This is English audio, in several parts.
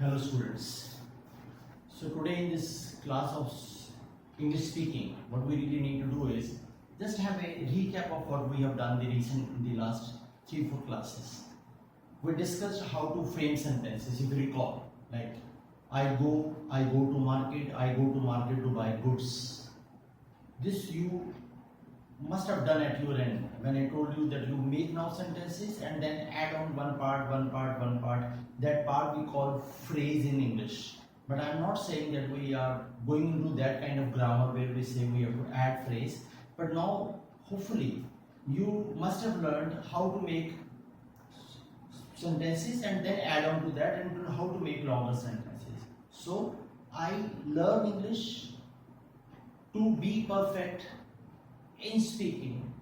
Hello students. So today in this class of English speaking, what we really need to do is just have a recap of what we have done in the last 3-4 classes. We discussed how to frame sentences, if you recall, like I go to market to buy goods. This you must have done at your end when I told you that you make now sentences and then add on one part. That part we call phrase in English. But I'm not saying that we are going into that kind of grammar where we say we have to add phrase. But now, hopefully, you must have learned how to make sentences and then add on to that and how to make longer sentences. So, I learn English to be perfect in speaking.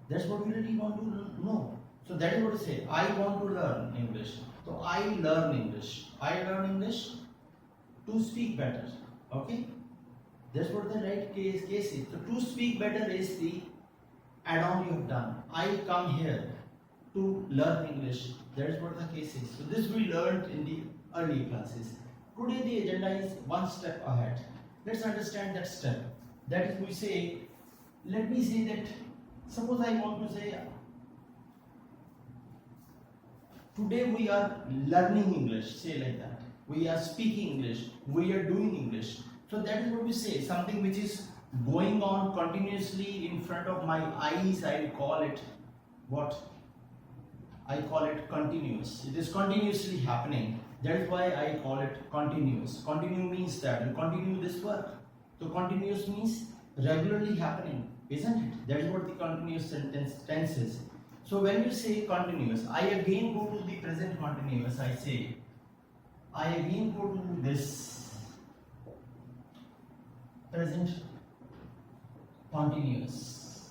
That's what we really want to know. So that is what I say. I want to learn English. So I learn English. I learn English to speak better. Okay? That's what the right case is. So to speak better is the add-on you have done. I come here to learn English. That's what the case is. So this we learned in the early classes. Today the agenda is one step ahead. Let's understand that step. That is, we say, let me say that, suppose I want to say, today we are learning English, say like that. We are speaking English, we are doing English. So that is what we say, something which is going on continuously in front of my eyes. I call it what? I call it continuous. It is continuously happening. That is why I call it continuous. Continue means that you continue this work. So continuous means regularly happening, isn't it? That is what the continuous tense is. So when you say continuous, I again go to the present continuous. I say, I again go to this present continuous.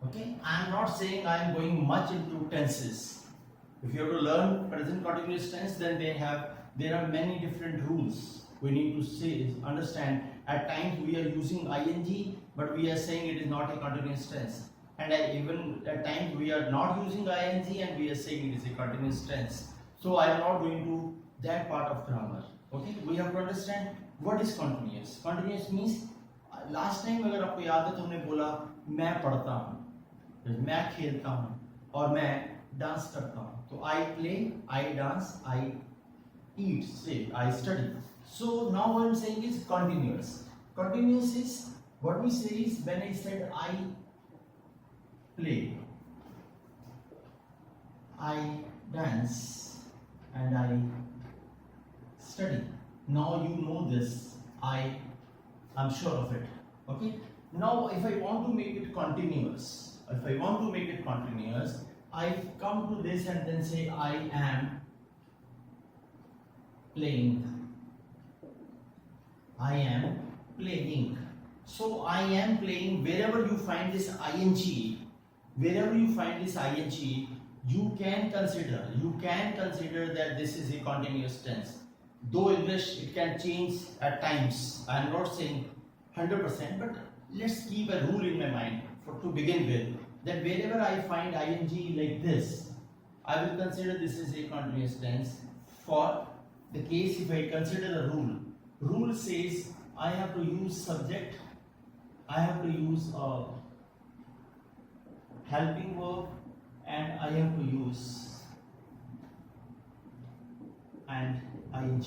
Okay? I am not saying I am going much into tenses. If you have to learn present continuous tense, then there are many different rules. We need to understand. At times we are using ing, but we are saying it is not a continuous tense. And even at times we are not using ing and we are saying it is a continuous tense. So I am not going to that part of grammar. Okay, we have to understand what is continuous. Continuous means, last time अगर आपको याद है तो हमने बोला मैं पढ़ता हूँ, मैं खेलता हूँ और मैं डांस करता हूँ. तो I play, I dance, I eat, say I study. So now what I am saying is continuous. Continuous is, what we say is, when I said I play, I dance and I study. Now you know this. I am sure of it. Okay. Now if I want to make it continuous, I come to this and then say I am playing. I am playing. So I am playing. Wherever you find this ing, you can consider that this is a continuous tense. Though English, it can change at times. I am not saying 100%, but let's keep a rule in my mind to begin with, that wherever I find ing like this, I will consider this is a continuous tense. For the case, if I consider the rule says I have to use subject, I have to use a helping verb, and I have to use and ing.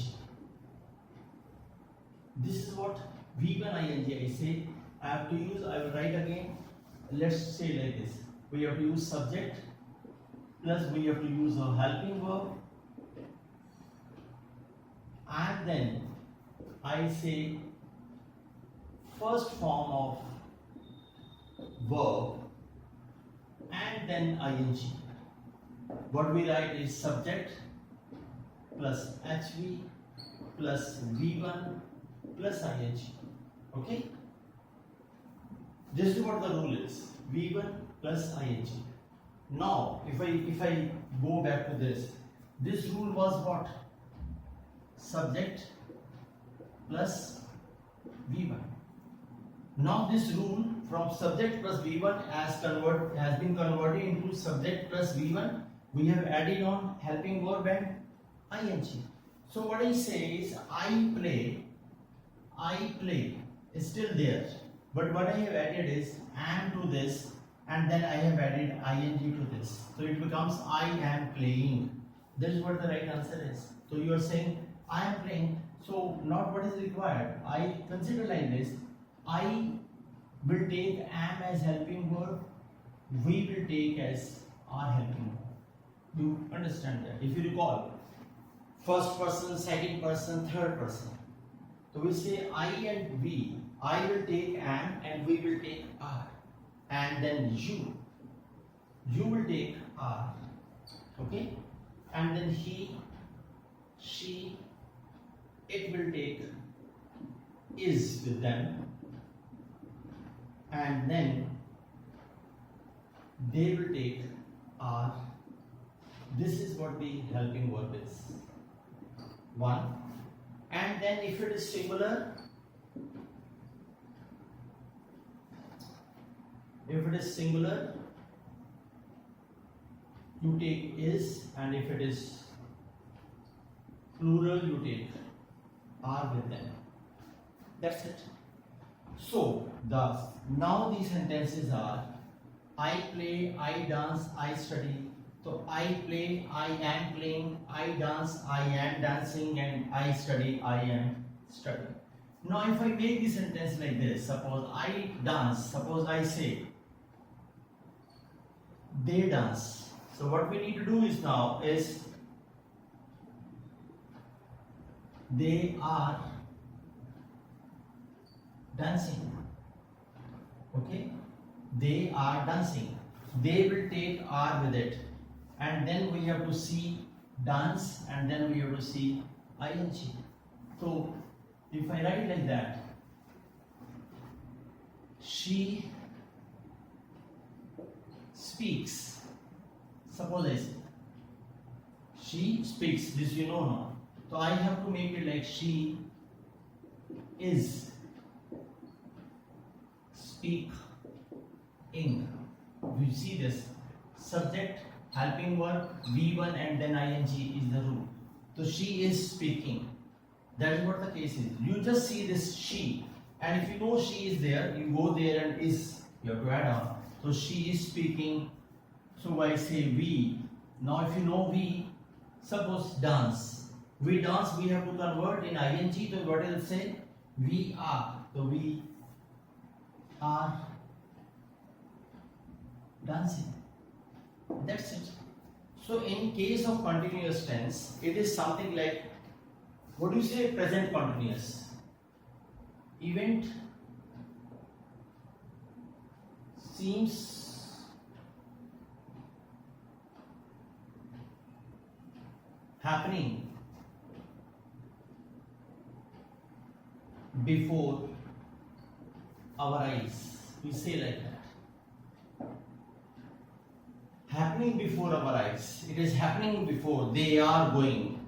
This is what V1 ing I say. I have to use, I will write again. Let's say like this. We have to use subject plus we have to use a helping verb, and then I say first form of verb and then ing. What we write is subject plus HV plus V1 plus ing. Okay? This is what the rule is. V1 plus ing. Now, if I go back to this rule was what? Subject plus V1. Now this rule from subject plus V1 has been converted into subject plus V1. We have added on helping verb and ing. So what I say is I play is still there, but what I have added is am to this, and then I have added ing to this. So it becomes I am playing. That is what the right answer is. So you are saying I am playing. So not what is required. I consider like this. I will take am as helping verb. We will take as are helping verb. You understand that? If you recall, first person, second person, third person. So we say I and we. I will take am and we will take are. And then you. You will take are. Okay? And then he, she, it will take is with them. And then they will take are. This is what the helping verb is. One. And then if it is singular, you take is, and if it is plural, you take are with them. That's it. So thus now these sentences are I play, I dance, I study. So I play, I am playing, I dance, I am dancing, and I study, I am studying. Now if I make the sentence like this, suppose I dance, suppose I say they dance. So what we need to do is now is they are dancing. Okay? They are dancing. They will take are with it. And then we have to see dance, and then we have to see ing. So if I write like that, she speaks. Suppose I say she speaks. This you know now. So I have to make it like she is speaking. You see this subject, helping verb, V1 and then ing is the rule. So she is speaking. That is what the case is. You just see this she, and if you know she is there, you go there and is, you have to add on. So she is speaking. So I say we. Now if you know we, suppose dance. We dance, we have to convert in ing. So what will it say? We are. So we are dancing. That's it. So in case of continuous tense, it is something like, what do you say, present continuous? Event seems happening before our eyes. We say like that. Happening before our eyes. It is happening before. They are going.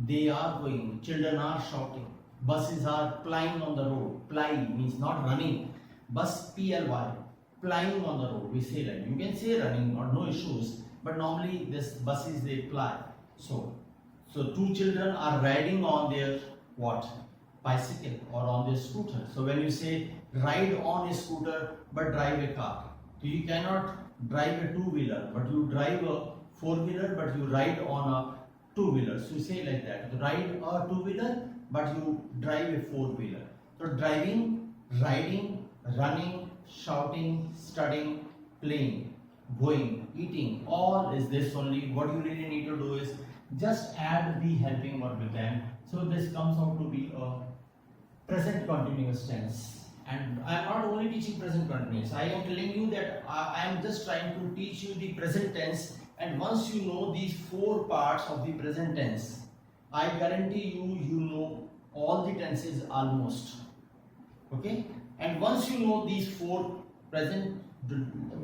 They are going. Children are shouting. Buses are plying on the road. Ply means not running. Bus P-L-Y. Plying on the road. We say that. You can say running or no issues. But normally this buses they ply. So two children are riding on their what? Bicycle or on their scooter. So when you say ride on a scooter but drive a car. So you cannot drive a two-wheeler, but you drive a four-wheeler, but you ride on a two-wheeler. So you say like that. You ride a two-wheeler, but you drive a four-wheeler. So driving, riding, running, shouting, studying, playing, going, eating, all is this only. What you really need to do is just add the helping verb with them. So this comes out to be a present continuous tense. And I am not only teaching present continuous. I am telling you that I am just trying to teach you the present tense. And once you know these four parts of the present tense, I guarantee you know all the tenses almost. Okay? And once you know these four present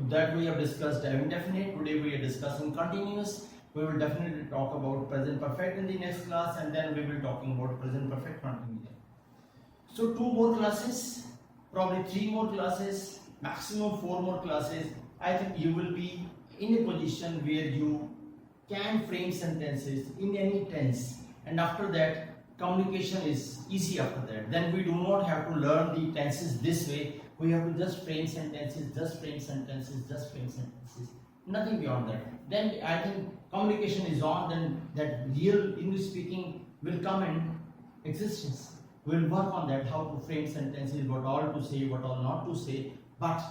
that we have discussed indefinite, today we are discussing continuous. We will definitely talk about present perfect in the next class, and then we will talking about present perfect continuous. So 2 more classes, probably 3 more classes, maximum 4 more classes. I think you will be in a position where you can frame sentences in any tense, and after that communication is easy after that. Then we do not have to learn the tenses this way. We have to just frame sentences, just frame sentences, just frame sentences, nothing beyond that. Then I think communication is on, then that real English speaking will come in existence. We'll work on that, how to frame sentences, what all to say, what all not to say. But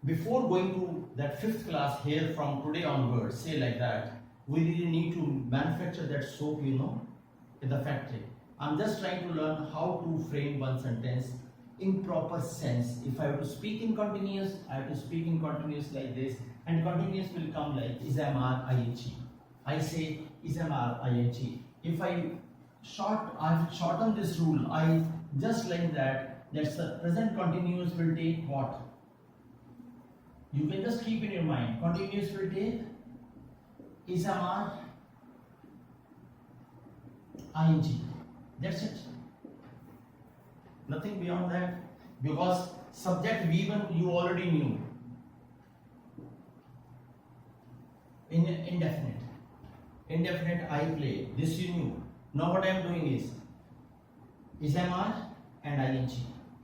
before going to that 5th class here, from today onwards, say like that, we really need to manufacture that soap, you know, in the factory. I'm just trying to learn how to frame one sentence in proper sense. If I have to speak in continuous, I have to speak in continuous like this, and continuous will come like is MR ing. I say is MR ing. If I've shortened this rule, I just like that. That's the present continuous will take what? You can just keep in your mind. Continuous will take is MR ing. That's it. Nothing beyond that. Because subject V1 you already knew. Indefinite. Indefinite I play. This you knew. Now what I am doing is MR and ing.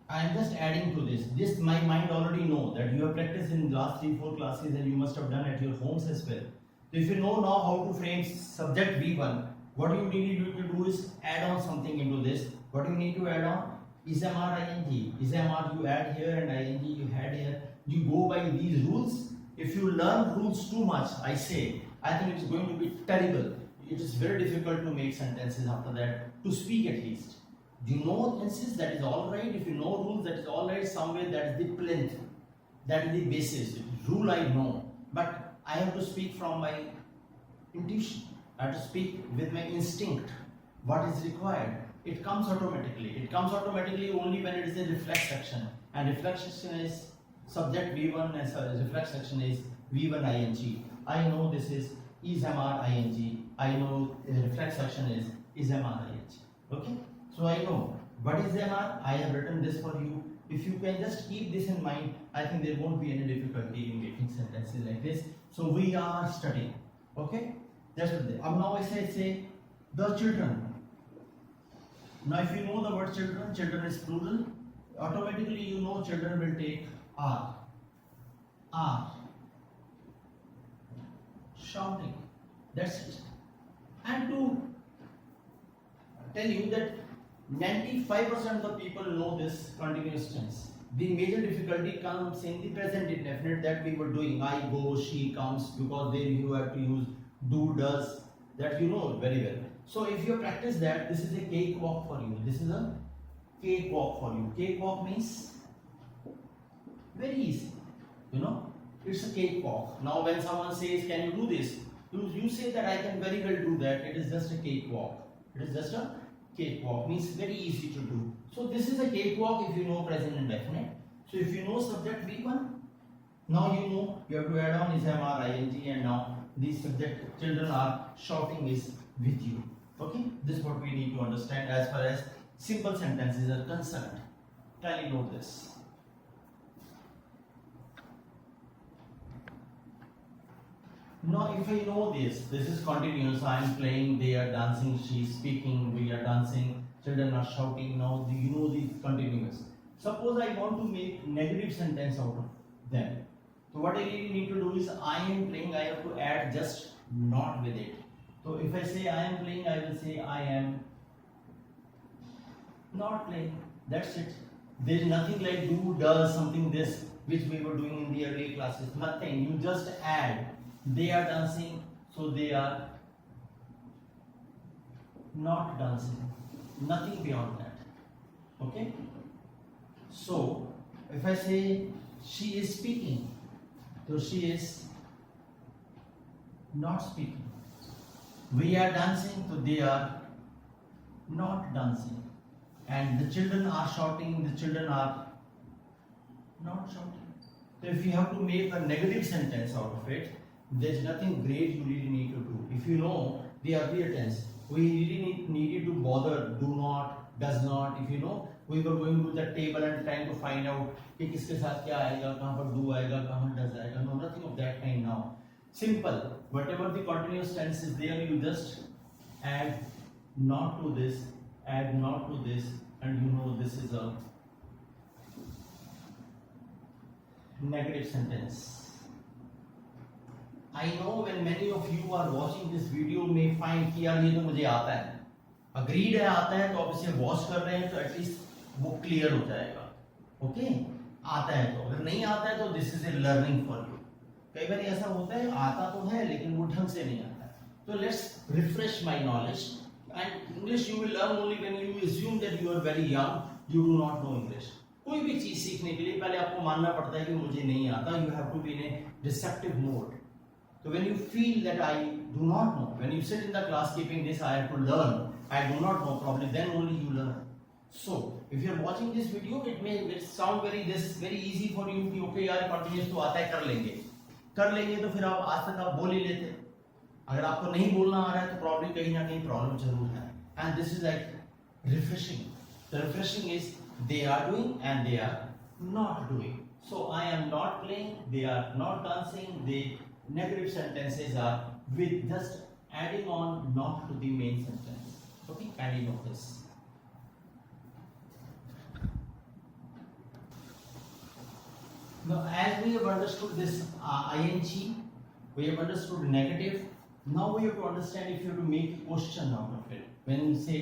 I am just adding to this. This my mind already know that you have practiced in last 3-4 classes, and you must have done at your homes as well. So if you know now how to frame subject V1, what you need to do is add on something into this. What you need to add on is MR ing. Is MR you add here and ing you add here. You go by these rules. If you learn rules too much, I think it's going to be terrible. It is very difficult to make sentences after that, to speak at least. You know tenses, that is all right. If you know rules, that is all right. Somewhere that is the plinth, that is the basis. Rule I know, but I have to speak from my intuition. I have to speak with my instinct. What is required? It comes automatically. It comes automatically only when it is in reflex section. And reflex section is subject V1 and reflex section is V1 ing. I know this is MR ing. I know reflex section is MR ing. Okay? So I know what is MR. I have written this for you. If you can just keep this in mind, I think there won't be any difficulty in making sentences like this. So we are studying. Okay? That's what they. Now I say the children. Now if you know the word children is plural, automatically you know children will take are. Shouting. That's it. And to tell you that 95% of the people know this continuous tense. The major difficulty comes in the present indefinite that we were doing. I go, she comes, because there you have to use do, does, that you know very well. So if you practice that, this is a cakewalk for you. This is a cakewalk for you. Cakewalk means very easy. You know, it's a cakewalk. Now when someone says, can you do this? You say that I can very well do that. It is just a cakewalk. It is just a cakewalk, means very easy to do. So this is a cakewalk if you know present indefinite. So if you know subject V1, now you know you have to add on is MR ing, and now these subject children are shouting is with you. Okay, this is what we need to understand as far as simple sentences are concerned. Kindly note this. Now if I know this is continuous. I am playing, they are dancing, she is speaking, we are dancing, children are shouting. Now you know the continuous. Suppose I want to make negative sentence out of them. So what I really need to do is I am playing, I have to add just not with it. So if I say I am playing, I will say I am not playing. That's it. There is nothing like do, does, something this, which we were doing in the earlier classes. Nothing. You just add. They are dancing, so they are not dancing. Nothing beyond that. Okay? So, if I say she is speaking, so she is not speaking. We are dancing, so they are not dancing. And the children are shouting, the children are not shouting. So if you have to make a negative sentence out of it, there's nothing great you really need to do. If you know the earlier tense, we really needed to bother do not, does not. If you know, we were going to the table and trying to find out कि किसके साथ क्या आएगा, कहाँ पर do आएगा, कहाँ does आएगा. No, nothing of that kind now. Simple. Whatever the continuous tense is there, you just add not to this, add not to this, and you know this is a negative sentence. I know when many of you are watching this video may find कि यार ये तो मुझे आता है, agreed है आता है, तो आप इसे watch कर रहे हैं तो एटलीस्ट वो क्लियर हो जाएगा. ओके आता है तो, अगर नहीं आता है तो this is a learning for you. कई बार ऐसा होता है आता तो है लेकिन वो ढंग से नहीं आता. तो let's refresh my knowledge. And English you will learn only when you assume that you are very young, you do not know English. कोई भी चीज सीखने के लिए पहले आपको मानना पड़ता है कि मुझे नहीं आता. You have to be in a receptive mode. So when you feel that I do not know, when you sit in the class keeping this I have to learn, I do not know probably, then only you learn. So if you are watching this video, it may sound very easy for you कि okay यार continuous तो आता है, कर लेंगे तो फिर आप आज तक आप बोल ही लेते. अगर आपको नहीं बोलना आ रहा है तो प्रॉब्लम कहीं ना कहीं प्रॉब्लम जरूर है. And this is like refreshing. The refreshing is they are doing and they are not doing. So I am not playing, they are not dancing. They negative sentences are with just adding on not to the main sentence. Okay, kindly note this. Now as we have understood this ing, we have understood negative. Now we have to understand if you have to make a question out of it. When you say,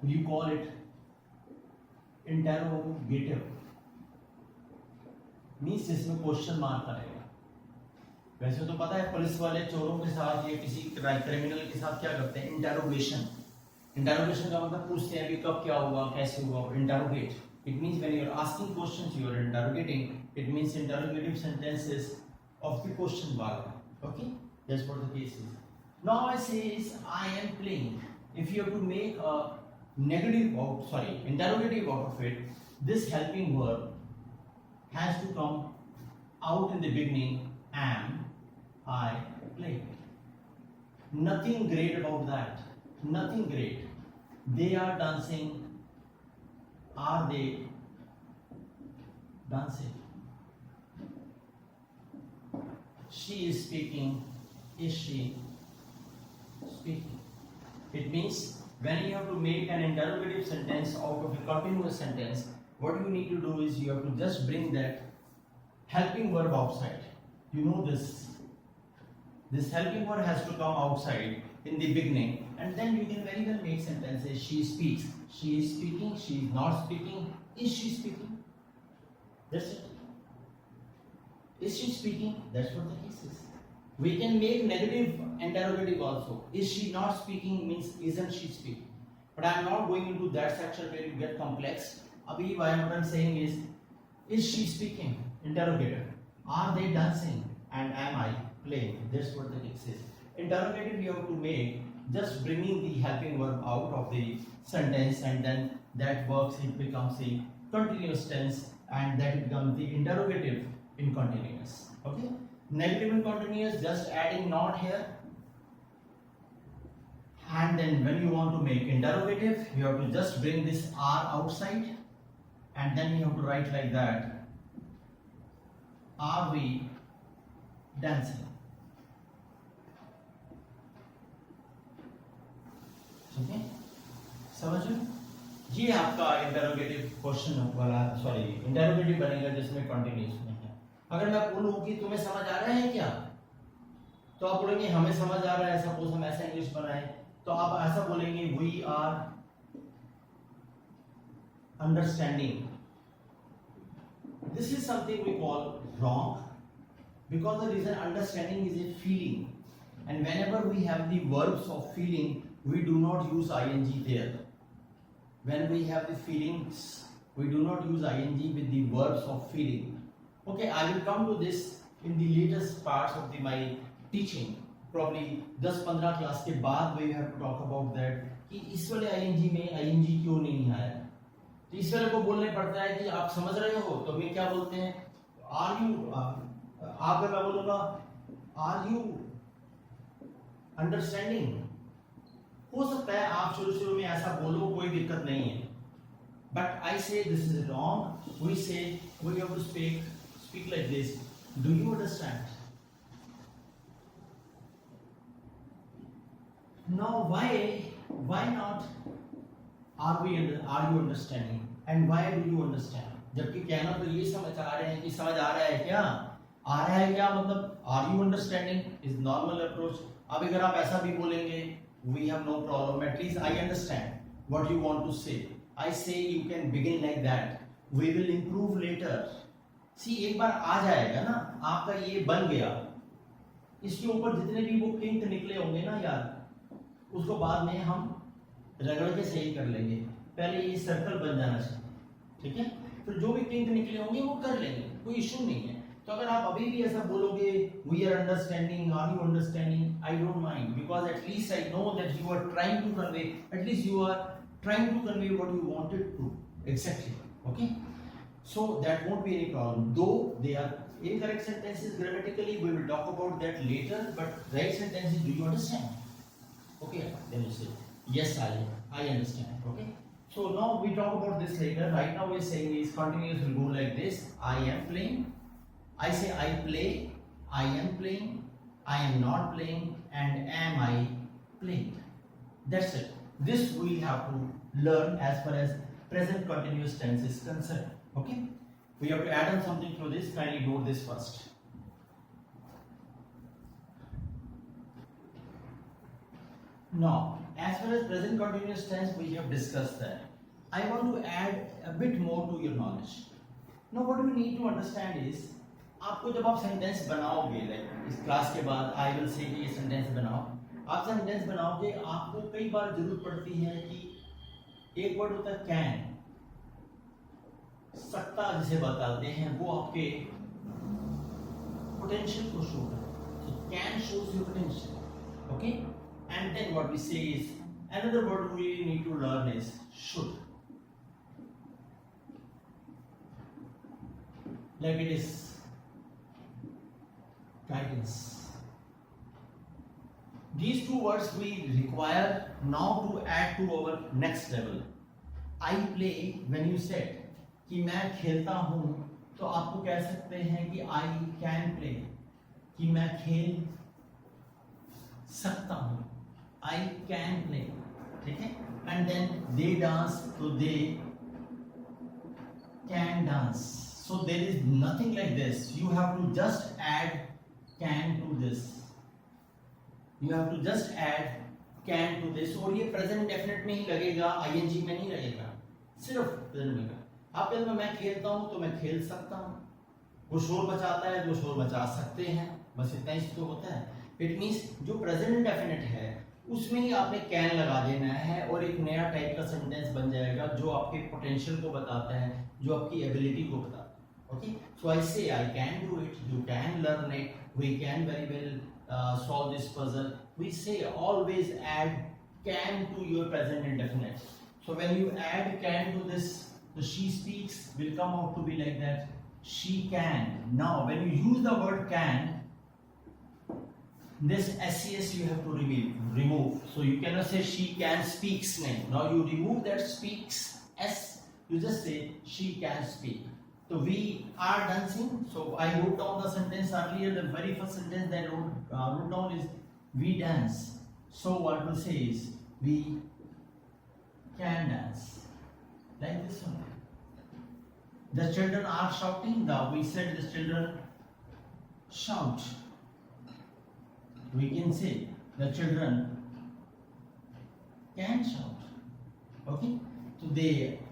you call it interrogative, means इसमें question mark आएगा. वैसे तो पता है police वाले चोरों के साथ या किसी क्रिमिनल के साथ क्या करते हैं, इंटेरोगेशन. इंटेरोगेशन का मतलब पूछते हैं कि कब क्या हुआ, कैसे हुआ. Interrogate, it means when you are asking questions you are interrogating. It means interrogative sentences of the question mark. Okay, that's what the case is. Now I says I am playing. If you have to make a negative interrogative out of it, this helping verb has to come out in the beginning. Am I playing? Nothing great about that. Nothing great. They are dancing. Are they dancing? She is speaking. Is she speaking? It means when you have to make an interrogative sentence out of a continuous sentence, what you need to do is you have to just bring that helping verb outside. You know this. This helping verb has to come outside in the beginning, and then you can very well make sentences. She speaks. She is speaking. She is not speaking. Is she speaking? That's it. Is she speaking? That's what the case is. We can make negative interrogative also. Is she not speaking means isn't she speaking? But I am not going into that section where you get complex. Abhi what I am saying is she speaking? Interrogative. Are they dancing? And am I playing? That's what the case is. Interrogative you have to make just bringing the helping verb out of the sentence, and then that works, it becomes a continuous tense, and that becomes the interrogative in continuous. Okay? Negative in continuous, just adding not here. And then when you want to make interrogative, you have to just bring this are outside, and then you have to write like that. Are we dancing? ठीक है, समझो. ये आपका interrogative question वाला interrogative बनेगा जिसमें continuous में है. अगर मैं बोलूं कि तुम्हें समझ आ रहा है क्या, तो आप बोलेंगे हमें समझ आ रहा है. सपोज हम ऐसा इंग्लिश बनाए तो आप ऐसा बोलेंगे we are understanding. This is something we call wrong, because the reason understanding is a feeling, and whenever we have the verbs of feeling, we do not use ing there. When we have the feelings, we do not use ing with the verbs of feeling. Okay, I will come to this in the latest parts of my teaching. Probably 10-15 class के बाद we have to talk about that कि इस वाले ing में ing क्यों नहीं आया. इस वाले को बोलने पड़ता है कि आप समझ रहे हो, तो मैं क्या बोलते हैं, आर यू. आप मैं बोलूंगा आर यू अंडरस्टैंडिंग. हो सकता है आप शुरू में ऐसा बोलो, कोई दिक्कत नहीं है. But I say this is wrong. We say we have to speak like this. Do you understand? Now why not are you understanding and why do you understand? जबकि कहना तो ये समझ आ रहे हैं कि समझ आ रहा है क्या, आ रहा है क्या, मतलब are you understanding is normal approach. अब अगर आप ऐसा भी बोलेंगे we have no problem, at least I understand what you want to say. I say you can begin like that, we will improve later. See एक बार आ जाएगा ना आपका, ये बन गया, इसके ऊपर जितने भी वो किंक निकले होंगे ना यार, उसको बाद में हम रगड़ के सही कर लेंगे. पहले ये सर्कल बन जाना चाहिए, ठीक है. फिर जो भी किंक निकले होंगे वो कर लेंगे, कोई इशू नहीं है. तो अगर आप अभी भी ऐसा बोलोगे we are understanding, are you understanding, I don't mind, because at least I know that you are trying to convey, at least you are trying to convey what you wanted to exactly. Okay, so that won't be any problem, though they are incorrect sentences grammatically, we will talk about that later, but right sentences, do you understand? Okay, then you say yes, I understand. Okay, so now we talk about this later. Right now we are saying is continuous will go like this: I am playing, I say I play, I am playing, I am not playing, and am I playing. That's it. This we have to learn as far as present continuous tense is concerned. Okay, we have to add on something to this. Kindly note this first. Now, as far as present continuous tense, we have discussed that. I want to add a bit more to your knowledge. Now, what you need to understand is, आपको जब आप sentence बनाओगे, like इस class के बाद I will say कि ये sentence बनाओ, आप सेंटेंस बनाओगे, आपको कई बार जरूरत पड़ती है कि एक वर्ड होता है कैन, सकता जिसे बताते हैं, वो आपके पोटेंशियल को शो करता है. Can shows your potential. Okay, and then what we say is another word we need to learn is should, like it is guidance. These two words we require now to add to our next level. I play, when you said कि मैं खेलता हूं, तो आपको कह सकते हैं कि आई कैन प्ले, कि मैं खेल सकता हूं, आई कैन प्ले, ठीक है. एंड देन दे डांस, तो they can dance. So there is nothing like this, you have to just add can to this, you have to just add can to this. और ये present definite में ही लगेगा, ING में नहीं लगेगा, सिर्फ present में. आप कहते हैं मैं खेलता हूं तो मैं खेल सकता हूं, वो शोर मचाता है तो शोर मचा सकते हैं, बस इतना ही तो होता है. इट मींस जो प्रेजेंट डेफिनेट है उसमें ही आपने कैन लगा देना है और एक नया टाइप का सेंटेंस बन जाएगा जो आपके पोटेंशियल को बताता है, जो आपकी एबिलिटी को बताता है. Okay, so I say I can do it, you can learn it, we can very well solve this puzzle. We say always add can to your present indefinite. So when you add can to this, the she speaks will come out to be like that. She can. Now when you use the word can, this SCS you have to remove. So you cannot say she can speaks. Now you remove that speaks S. You just say she can speak. So we are dancing. So I wrote down the sentence earlier. The very first sentence that I wrote down is we dance. So what we say is we can dance, like this one. The children are shouting. We said the children shout. We can say the children can shout. Okay. So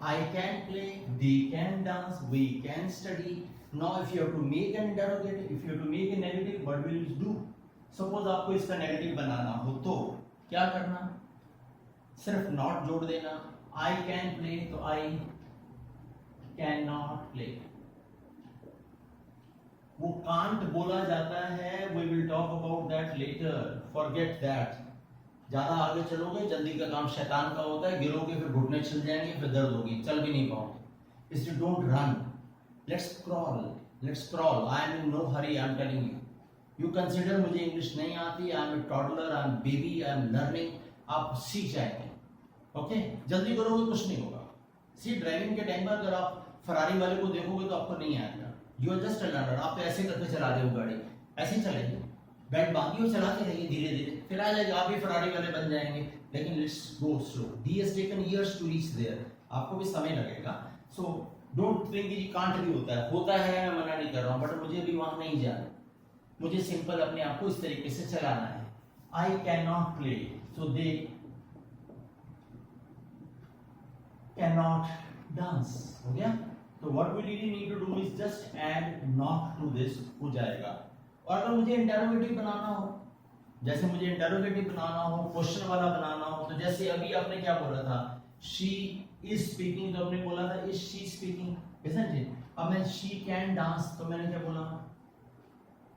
I can play, they can dance, we can study. Now if you have to make an interrogative, if you have to make a negative, what will you do? Suppose आपको इसका negative बनाना हो तो क्या करना, सिर्फ not जोड़ देना. I can play तो I cannot play. वो can't बोला जाता है, we will talk about that later, forget that. ज्यादा आगे चलोगे जल्दी का काम शैतान का होता है, गिरोगे फिर घुटने छिल जाएंगे, फिर दर्द होगी, चल भी नहीं पाओगे. इसलिए don't run, let's crawl. I am in no hurry, I am telling you. You consider मुझे इंग्लिश नहीं आती, I am a toddler, I am baby, I am learning. आप सीख जाएंगे. ओके, जल्दी करोगे कुछ नहीं होगा. सी ड्राइविंग के टाइम पर अगर आप फरारी वाले को देखोगे तो आपको नहीं आएगा. You are just a learner. आप तो ऐसे करके चला रहे हो गाड़ी, ऐसे ही चलेगी. बेल्ट बांधिए और चलाते रहिए धीरे धीरे, फिर आ जाएगा, आप भी फरारी वाले बन जाएंगे। लेकिन let's go slow, he has taken years to reach there, आपको भी समय लगेगा। सो डोंट थिंक कि कांट भी होता है, मैं मना नहीं कर रहा हूँ, बट मुझे भी वहां नहीं जाना, मुझे सिंपल अपने आप को इस तरीके से चलाना है। I can not play, so they can not dance, हो गया। तो what we really need to do is just add not to this, हो जाएगा। और अगर मुझे इंटरोगेटिव बनाना हो, जैसे मुझे इंटरोगेटिव बनाना हो, क्वेश्चन वाला बनाना हो, तो जैसे अभी आपने क्या बोला था, शी इज स्पीकिंग, तो आपने बोला था is she speaking, isn't it? अब मैं शी कैन डांस, तो मैंने क्या बोला,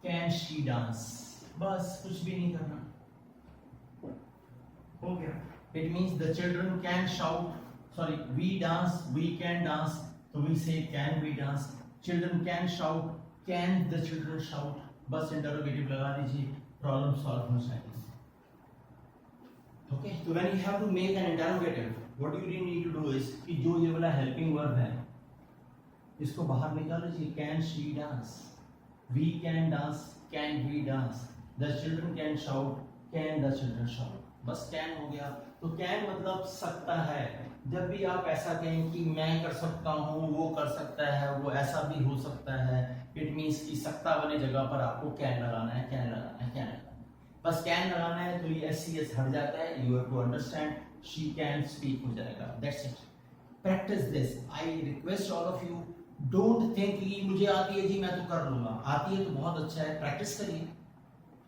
कैन शी डांस, बस कुछ भी नहीं करना, हो गया। It means the children can shout, sorry we dance, we can dance, तो we say can we dance, children can shout, can the children shout, बस इंटरोगेटिव लगा दीजिए, प्रॉब्लम सॉल्व हो जाएगी। ओके, तो when you have to make an interrogative, what you really need to do is कि जो ये वाला हेल्पिंग वर्ब है इसको बाहर निकाल लीजिए, can she dance, we can dance, can we dance, the children can shout, can the children shout, बस कैन हो गया। तो कैन मतलब सकता है, जब भी आप ऐसा कहें कि मैं कर सकता हूँ, वो कर सकता है, वो ऐसा भी हो सकता है, इट मीन्स कि सकता वाली जगह पर आपको कैन लगाना है, कैन लगाना है, कैन लगाना है, बस कैन लगाना है। तो ये एस हट जाता है, you have to understand, she can speak हो जाएगा, that's it. Practice this, I request all of you, don't think कि मुझे आती है जी मैं तो कर लूंगा, आती है तो बहुत अच्छा है, प्रैक्टिस करिए,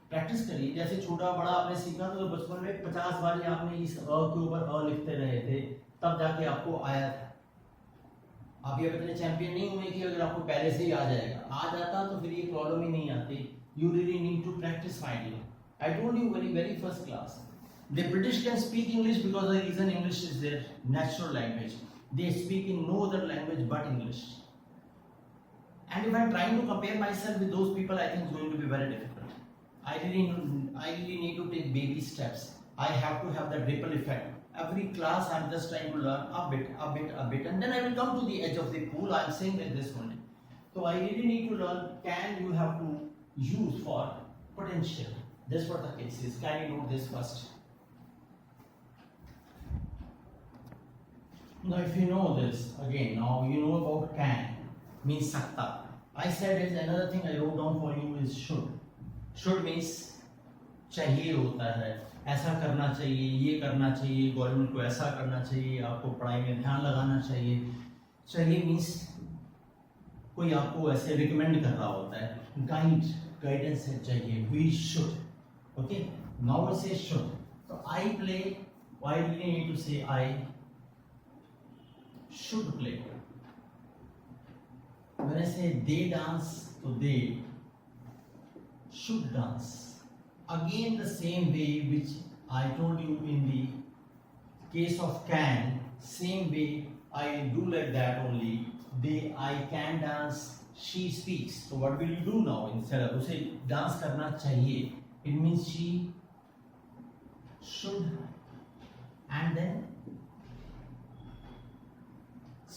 प्रैक्टिस करिए। जैसे छोटा बड़ा आपने सीखा तो बचपन में 50 बार आपने इस अ के ऊपर अ लिखते रहे थे, तब जाके आपको आया था। आप ये अपने चैंपियन नहीं हुए कि अगर आपको पहले से ही आ जाएगा, आ जाता तो फिर ये प्रॉब्लम ही नहीं आती। You really need to practice my dear, I told you very first class, the British can speak English because the reason English is their natural language, they speak in no other language but English, and if I'm trying to compare myself with those people, I think it's going to be very difficult. I really need to take baby steps. I have to have that ripple effect. Every class I'm just trying to learn a bit, and then I will come to the edge of the pool. I'm saying like this only. So I really need to learn. Can you have to use for potential? That's what the case is. Can you note this first? Now, if you know this again, now you know about can means sakta. I said is another thing I wrote down for you is should. Should means चाहिए होता है, ऐसा करना चाहिए, ये करना चाहिए, government को ऐसा करना चाहिए, आपको पढ़ाई में ध्यान लगाना चाहिए। चाहिए मीन्स कोई आपको ऐसे रिकमेंड कर रहा होता है, गाइडेंस है, चाहिए, we should. Okay, now say should, तो I play, why do you need to say I should play? When I say they dance, so they should dance. Again the same way which I told you in the case of can, same way I do like that only. I can dance, she speaks. So what will you do now? Instead of उसे dance करना चाहिए, it means she should, and then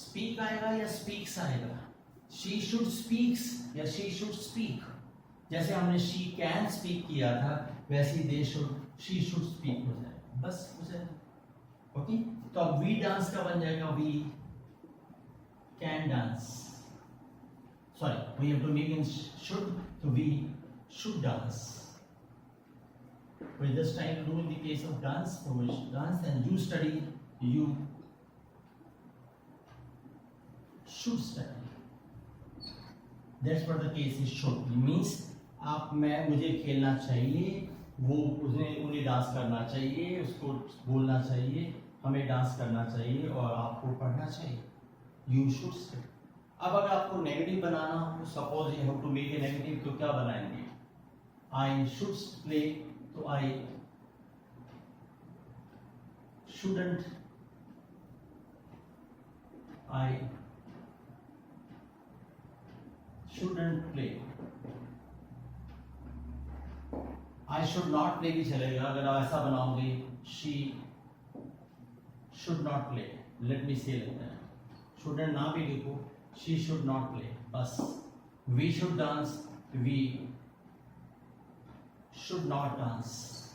speak आएगा या speaks आएगा, she should speaks या she should speak. जैसे हमने she can speak किया था, वैसे ही they should, she should speak हो जाएगा, बस हो जाएगा। ओके, तो अब वी डांस का बन जाएगा we can dance, sorry we have to make in should, तो we should dance. We just trying to do in the case of dance, so we should dance, and you study, you should study. That's what the case is should. It means आप मैं मुझे खेलना चाहिए, वो उन्हें dance करना चाहिए, उसको बोलना चाहिए, हमें डांस करना चाहिए और आपको पढ़ना चाहिए। You should study. अब अगर आपको नेगेटिव बनाना हो, suppose you have to make a negative, तो क्या बनाएंगे? I should play, तो I shouldn't, I shouldn't play. I should not play भी चलेगा, अगर आप ऐसा बनाओगे, she should not play. Let me say like that. Shouldn't ना भी लिखो, she should not play. बस we should dance, we should not dance.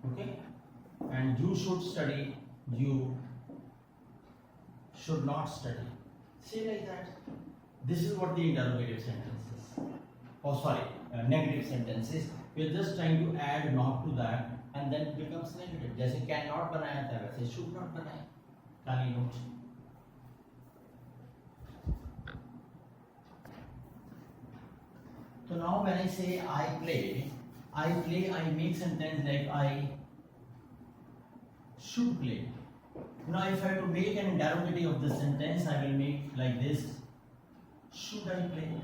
Okay? And you should study, you should not study. Say like that. This is what the interrogative sentence is. Oh, sorry, negative sentences. We are just trying to add not to that and then it becomes negative. जैसे cannot बनाया था वैसे should not बनाए. खाली note. So now when I say I play, I make sentence like I should play. Now if I have to make an interrogative of the sentence, I will make like this. Should I play?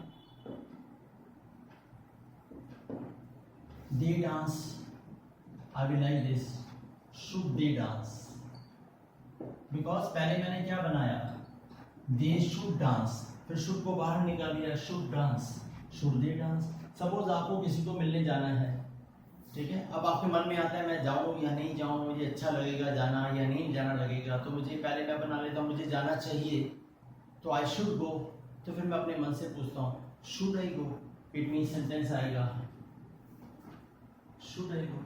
They dance. I will like this. Should they dance? Because पहले मैंने क्या बनाया? They should dance. फिर should को बाहर निकाल दिया. Should dance. Should they dance? Suppose आपको किसी को मिलने जाना है, ठीक है? अब आपके मन में आता है मैं जाऊं या नहीं जाऊं, मुझे अच्छा लगेगा जाना या नहीं जाना लगेगा, तो मुझे पहले मैं बना लेता हूँ मुझे जाना चाहिए, तो I should go. तो फिर मैं अपने मन से पूछता हूँ should I go? It means sentence आएगा should I go.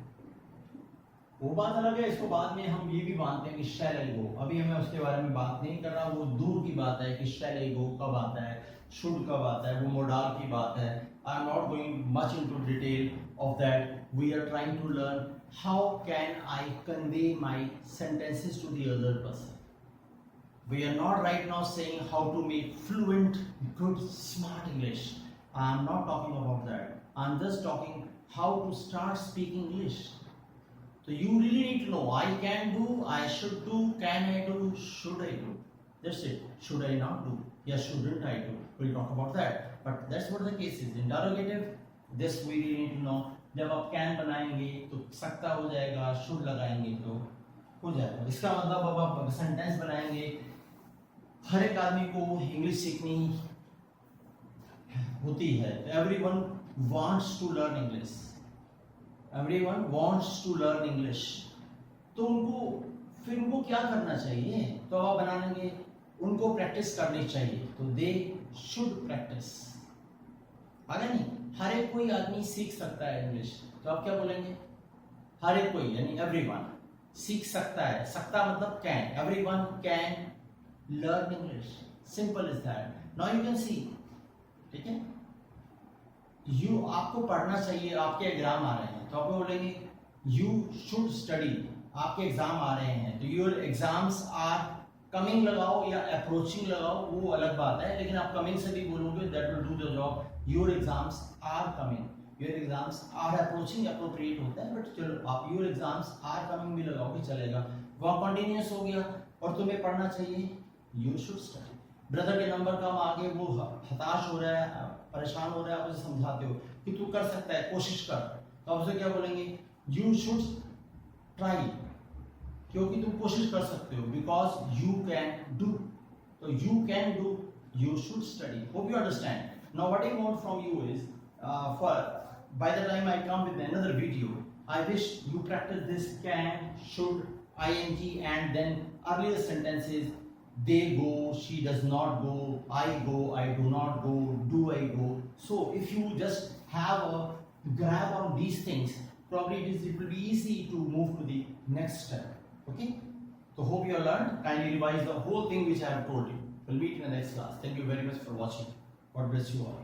वो बात अलग है, इसको बाद में हम ये भी मानते हैं कि shall I go. अभी मैं उसके बारे में बात नहीं कर रहा, वो दूर की बात है कि shall I go कब आता है, should कब आता है, वो मोडाल की बात है. I am not going much into detail of that. We are trying to learn how can I convey my sentences to the other person. We are not right now saying how to make fluent, good, smart English. I am not talking about that. I am just talking how to start speaking English. So you really need to know I can do, I should do, can I do, should I do. That's it. Should I not do? Yes, shouldn't I do? We'll talk about that. But that's what the case is. Interrogative, this we really need to know. जब आप can बनाएंगे तो सकता हो जाएगा, should लगाएंगे तो हो जाएगा. इसका मतलब अब आप सेंटेंस बनाएंगे. हर एक आदमी को इंग्लिश सीखनी होती है. Everyone wants to learn English. Everyone wants to learn English. तो उनको क्या करना चाहिए? तो आप बना लेंगे उनको प्रैक्टिस करनी चाहिए. तो they should practice. आगे नहीं, हर एक कोई आदमी सीख सकता है इंग्लिश, तो आप क्या बोलेंगे? हर एक कोई यानी एवरीवन सीख सकता है. सकता मतलब can. Everyone can learn English. Simple is that. Now you can see. ठीक है, यू आपको पढ़ना चाहिए. आपके एग्जाम आ रहे हैं तो आप बोलेंगे यू शुड स्टडी. आपके एग्जाम आ रहे हैं तो योर एग्जाम्स आर कमिंग लगाओ या अप्रोचिंग लगाओ, वो अलग बात है. लेकिन आप कमिंग से भी बोलोगे that will do the job. Your exams are coming, your exams are approaching appropriate होता है, बट चलो आप योर एग्जाम्स आर कमिंग भी लगाओगे चलेगा. वहाँ कॉन्टिन्यूस हो गया. और तुम्हें पढ़ना चाहिए, यू शुड स्टडी. ब्रदर के नंबर कम आ गए, वो हताश हो रहा है, परेशान हो रहा है, आप उसे समझाते हो कि तू कर सकता है, कोशिश कर. तो आप उसे क्या बोलेंगे? यू शुड ट्राई, क्योंकि तुम कोशिश कर सकते हो. Because you can do. तो you can do, you should study. Hope you understand. Now what I want from you is, by the time I come with another video, I wish you practice this can, should, ing, and then earlier sentences. They go, she does not go, I go, I do not go, do I go. So if you just have a grab on these things, probably it will be easy to move to the next step. Okay? So hope you have learned. Kindly revise the whole thing which I have told you. We'll meet in the next class. Thank you very much for watching. God bless you all.